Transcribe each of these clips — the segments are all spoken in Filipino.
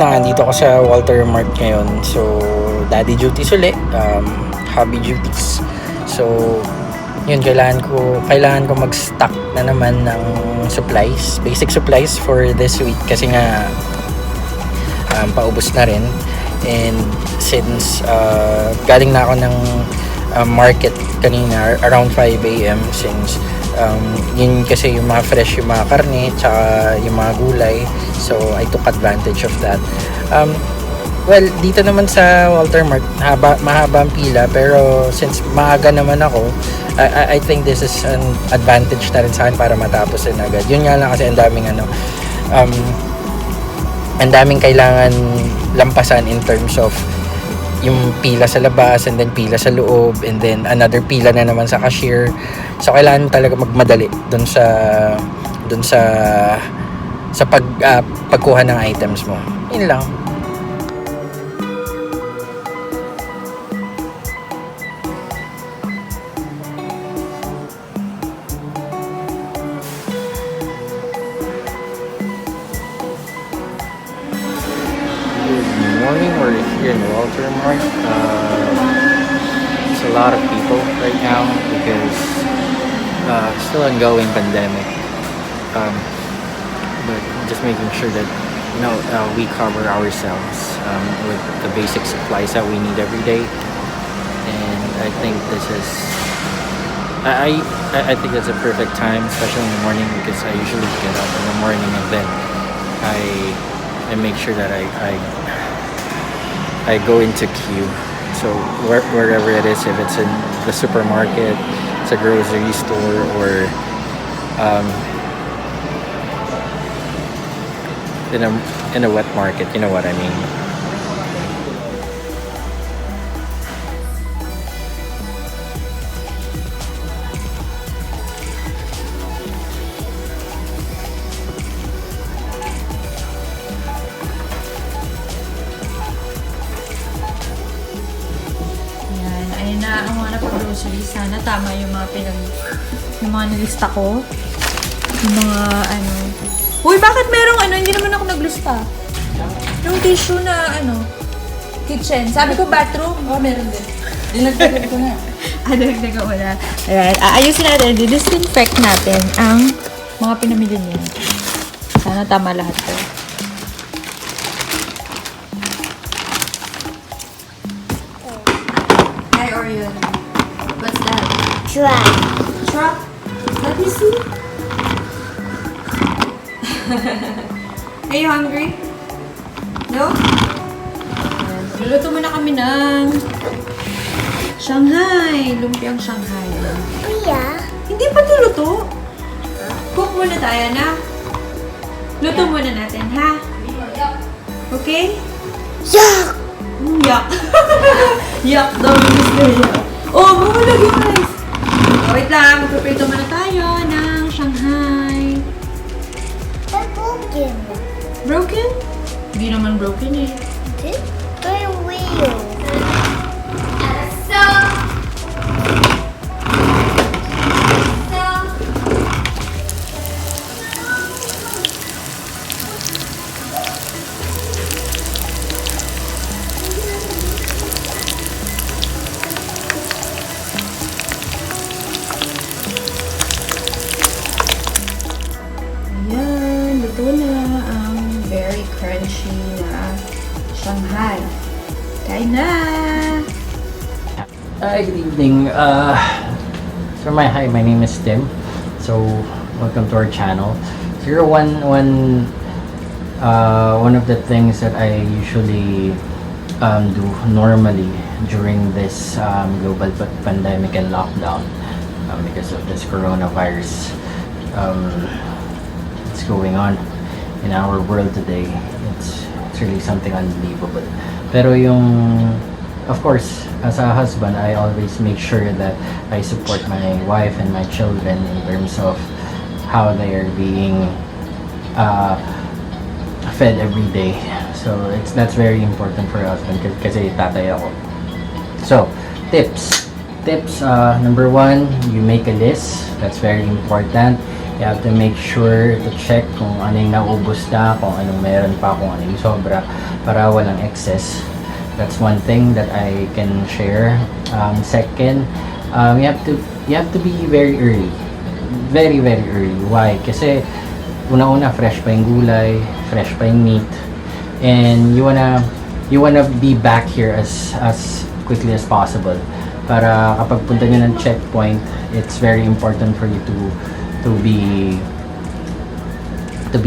na, dito ako sa Walter Mart ngayon. So, daddy duties ulit, hobby duties. So, yun, kailangan ko mag-stock na naman ng supplies, basic supplies for this week kasi nga paubos na rin. And since galing na ako ng market kanina around 5 a.m. since yun kasi yung mga fresh yung mga karne tsaka yung mga gulay, so I took advantage of that. Well, dito naman sa Walter Mart mahaba ang pila, pero since maaga naman ako, I think this is an advantage na rin sa akin para matapos din agad. Yun nga lang kasi ang daming kailangan lampasan in terms of yung pila sa labas and then pila sa loob and then another pila na naman sa cashier. So kailangan talaga magmadali dun sa pagkuha ng items mo. Yun lang. Morning, we're here in Walter Mart. It's a lot of people right now because still ongoing pandemic. But just making sure that we cover ourselves with the basic supplies that we need every day. And I think this is I think that's a perfect time, especially in the morning, because I usually get up in the morning and then I make sure that I go into queue. So wherever it is, if it's in the supermarket, it's a grocery store, or in a wet market, you know what I mean. Ayun na ang mga groceries. Sana tama yung mga nilista ko. Yung mga Uy, bakit merong hindi naman ako naglista. Yung tissue na kitchen. Sabi ko bathroom. Oh, meron din. Dinagdagan ko na. Dinagdagan ko na. Ayan. Ayusin natin. Disinfect natin ang mga pinamili niya. Sana tama lahat to. What's that? Truck? Let me see. Are you hungry? No? Luluto muna kami ng Shanghai. Lumpiang Shanghai. Kuya? Hindi pa ito luto. Cook muna tayo na. Luto muna natin, ha? Okay? Yuck! Yuck. Yuck daw yung gusto niya. Oh, mahulag yung rice. Wait lang, magpaprito muna tayo ng Shanghai. They're broken. Broken? Hindi naman broken eh. They're real. Luto na ang very crunchy na Shanghai. Kain na! Good evening. So hi, my name is Tim. So welcome to our channel. So one of the things that I usually do normally during this global pandemic and lockdown because of this coronavirus that's going on in our world today. It's really something unbelievable. Pero of course, as a husband, I always make sure that I support my wife and my children in terms of how they are being fed every day. So that's very important for a husband kasi tatay ako. So tips, number one, you make a list. That's very important. You have to make sure to check kung ano yung naubos na, kung anong meron pa, kung ano yung sobra, para walang excess. That's one thing that I can share. Second, you have to be very early. Very, very early. Why? Kasi una-una fresh pa yung gulay, fresh pa yung meat, and you wanna be back here as quickly as possible. Para kapag punta nyo ng checkpoint, it's very important for you to be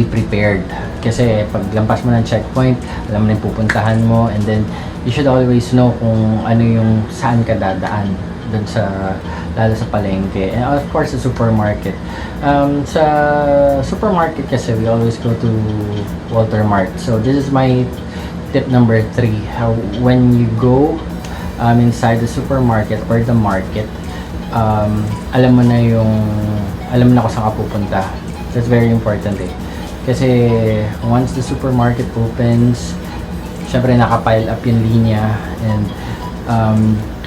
prepared. Kasi pag lampas mo ng checkpoint, alam mo na yung pupuntahan mo, and then you should always know kung ano yung saan ka dadaan dun sa, lalo sa palengke, and of course sa supermarket. Sa supermarket kasi we always go to Walter Mart. So this is my tip number 3. When you go inside the supermarket or the market, alam mo na kung saan ka pupunta. That's very important eh. Kasi once the supermarket opens, syempre nakapile up yung linya, and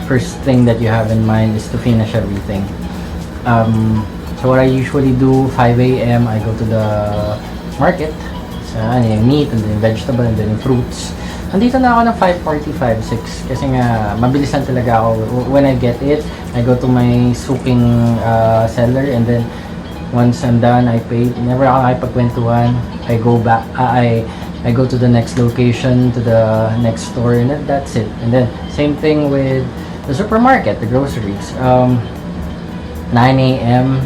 first thing that you have in mind is to finish everything. So what I usually do, 5 a.m. I go to the market, yung meat and then vegetable and then yung fruits. Nandito na ako ng 5:45, 6 kasi nga mabilis lang talaga ako. When I get it, I go to my suking seller, and then once I'm done, I pay. Never ako nakipagkwentuhan. I go back, I go to the next location, to the next store, and that's it. And then same thing with the supermarket, the groceries. 9 a.m.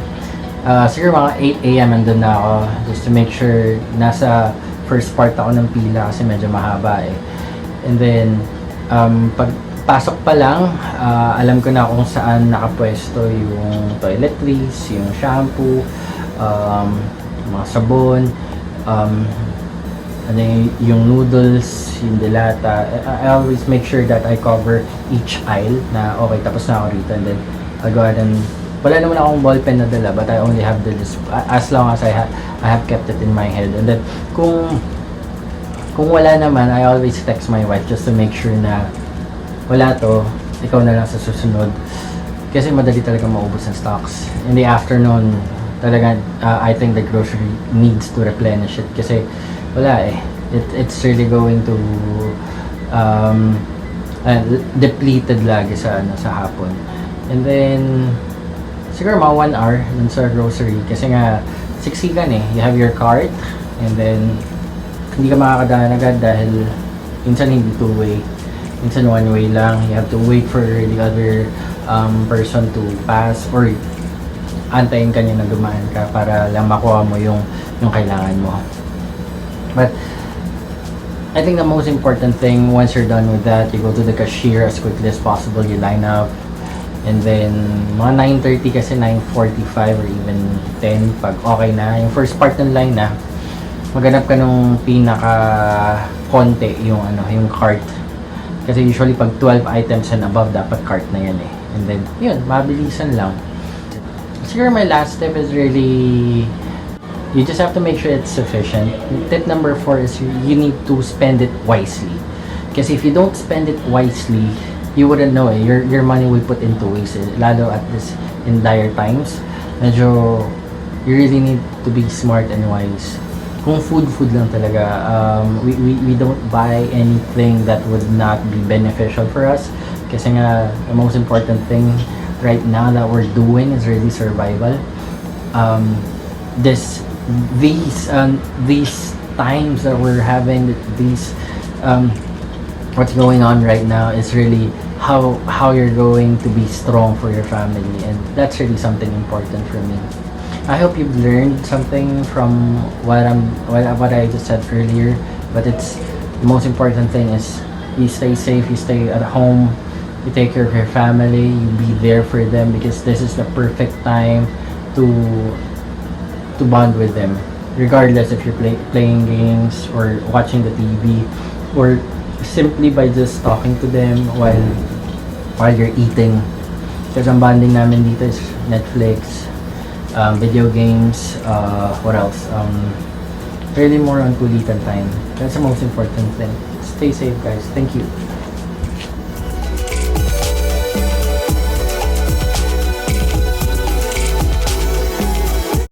Siguro mga 8 a.m. andun na ako, just to make sure nasa first part ako ng pila kasi medyo mahaba eh. And then pagpasok pa lang, alam ko na kung saan nakapwesto yung toiletries, yung shampoo, mga sabon, yung noodles, yung delata. I always make sure that I cover each aisle na okay, tapos na ako rito, and then I'll go ahead and wala naman akong ballpen na dala, but I only have the as long as I have kept it in my head. And then kung wala naman, I always text my wife just to make sure na wala to, ikaw na lang sa susunod, kasi madali talaga maubos ng stocks. In the afternoon talaga, I think the grocery needs to replenish it kasi wala eh, it's really going to depleted lagi sa hapon. And then siguro mga 1 hour dun sa grocery kasi nga siksikan eh. You have your cart, and then hindi ka makakadaan agad dahil minsan hindi two-way, minsan one-way lang. You have to wait for the other person to pass, or antayin ka niya na dumaan ka para lang makuha mo yung kailangan mo. But I think the most important thing, once you're done with that, you go to the cashier as quickly as possible, you line up. And then, mga 9:30 kasi 9:45 or even 10, pag okay na, yung first part ng line na, maghanap ka nung pinaka-konti yung cart. Kasi usually pag 12 items and above, dapat cart na yan eh. And then, yun, mabilisan lang. Siguro my last tip is really, you just have to make sure it's sufficient. Tip number 4 is you need to spend it wisely. Kasi if you don't spend it wisely, you wouldn't know eh. Your money will put into waste eh. Lalo at this in dire times, medyo you really need to be smart and wise. Kung food lang talaga, we don't buy anything that would not be beneficial for us, kasi nga the most important thing right now that we're doing is really survival. These times that we're having, what's going on right now is really how you're going to be strong for your family, and that's really something important for me. I hope you've learned something from what I just said earlier, but it's the most important thing is you stay safe, you stay at home, you take care of your family, you be there for them, because this is the perfect time to bond with them, regardless if you're playing games or watching the TV, or simply by just talking to them while you're eating. Because ang bonding namin dito is Netflix, video games, what else? Really more on kulitan time. That's the most important thing. Stay safe, guys. Thank you.